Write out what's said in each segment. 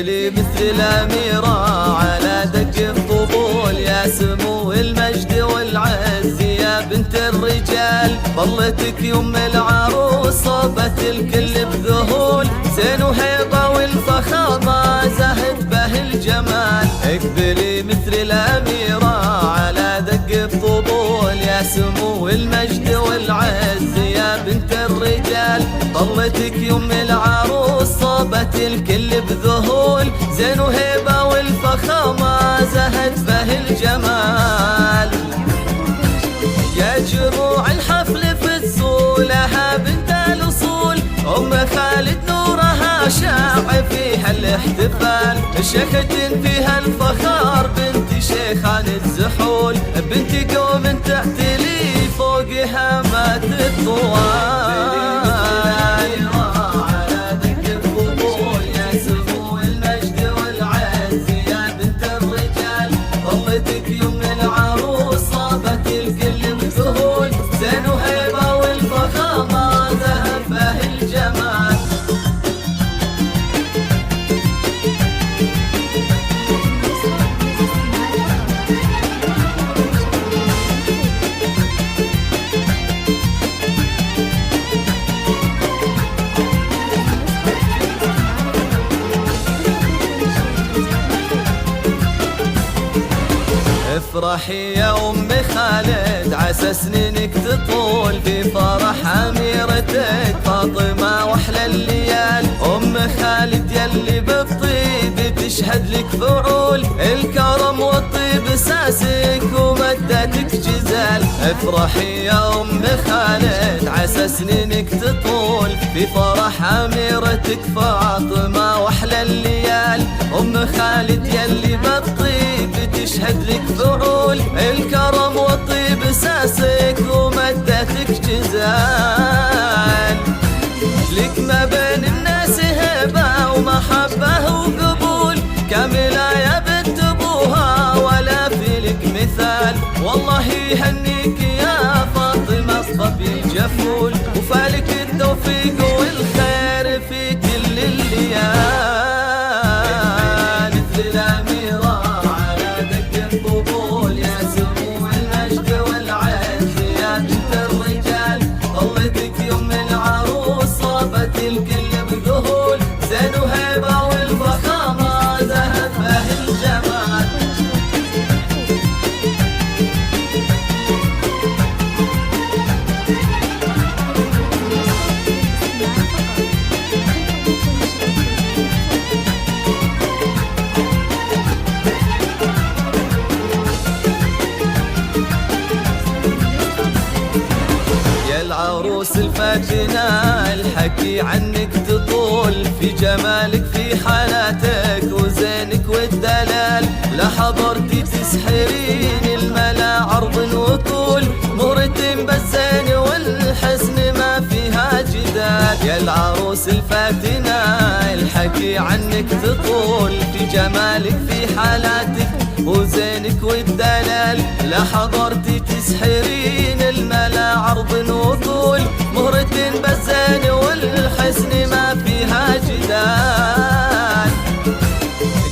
اقبلي مثل الأميرة على دق الطبول، يا سمو المجد والعز يا بنت الرجال. ظلتك يم العروس صابت الكل بذهول، زين وهيبة والفخامة زهد به الجمال. اقبلي مثل الأميرة على دق الطبول، يا سمو المجد والعز يا بنت الرجال. ظلتك يم العروس صابت الكل بذهول، زين وهيبة والفخامة زهد به الجمال. يا جموع الحفل فزوا لها بنت الأصول، أم خالد نورها شاع فيها الاحتفال. شيخة فيها الفخار بنت شيخان الزحول، بنت قوم تعتلي فوقها ما تطوال. افرحي يا ام خالد عسى سنينك تطول، في فرح اميرتك فاطمه واحلى الليال. ام خالد يلي بالطيب تشهد لك فعول، الكرم والطيب اساسك ومدتك جزال. افرحي يا ام خالد عسى سنينك تطول، في فرح اميرتك فاطمه واحلى الليال. ام خالد يلي بالطيب تشهد لك فعول، الكرم والطيب اساسك ومدتك جزال. لك ما بين الناس هبه ومحبه وقبول، كامله يا بنت ابوها ولا في لك مثال. والله يهنيك يا فاطمه الصبي الجفول، وفالك التوفيق والخير في كل الليال. العروس الفاتنة الحكي عنك تطول، في جمالك في حالاتك وزينك والدلال. لا حضرتي تسحرين الملا عرض وطول، مرتين بالزين والحسن ما فيها جدال. يا العروس الفاتنة الحكي عنك تطول، في جمالك في حالاتك وزينك والدلال. لا حضرتي تسحرين الملا عرض وطول، مهرة بالزين والحسن ما فيها جدال.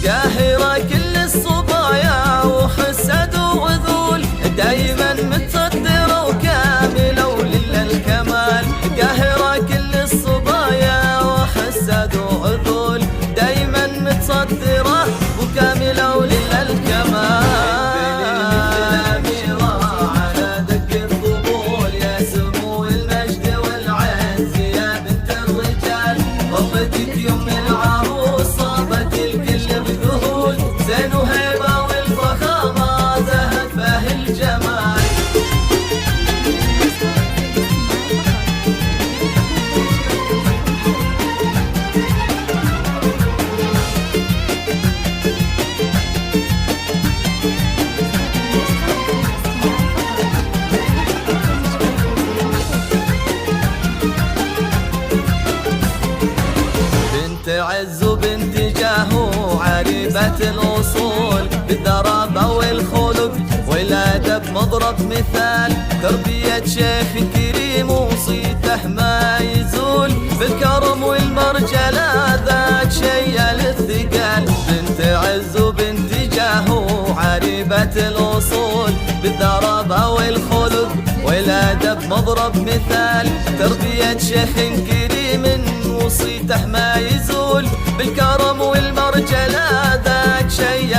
قاهرة كل الصبايا وحسد وغذول، دايما متصدرة وكاملة ولله الكمال. قاهرة كل الصبايا وحسد وغذول، دايما متصدرة وكاملة ولله الكمال. عز بنت جاهو عريبة الأصول، بالدرابة والخلق والأدب مضرب مثال. تربية شيخ كريم وصيته ما يزول، بالكرم والمرجلة ذات شي للثقال. مضرب مثال. تربية شيخ كريم وصيته ما يزول، بالكرم والمرجلة ذاك شي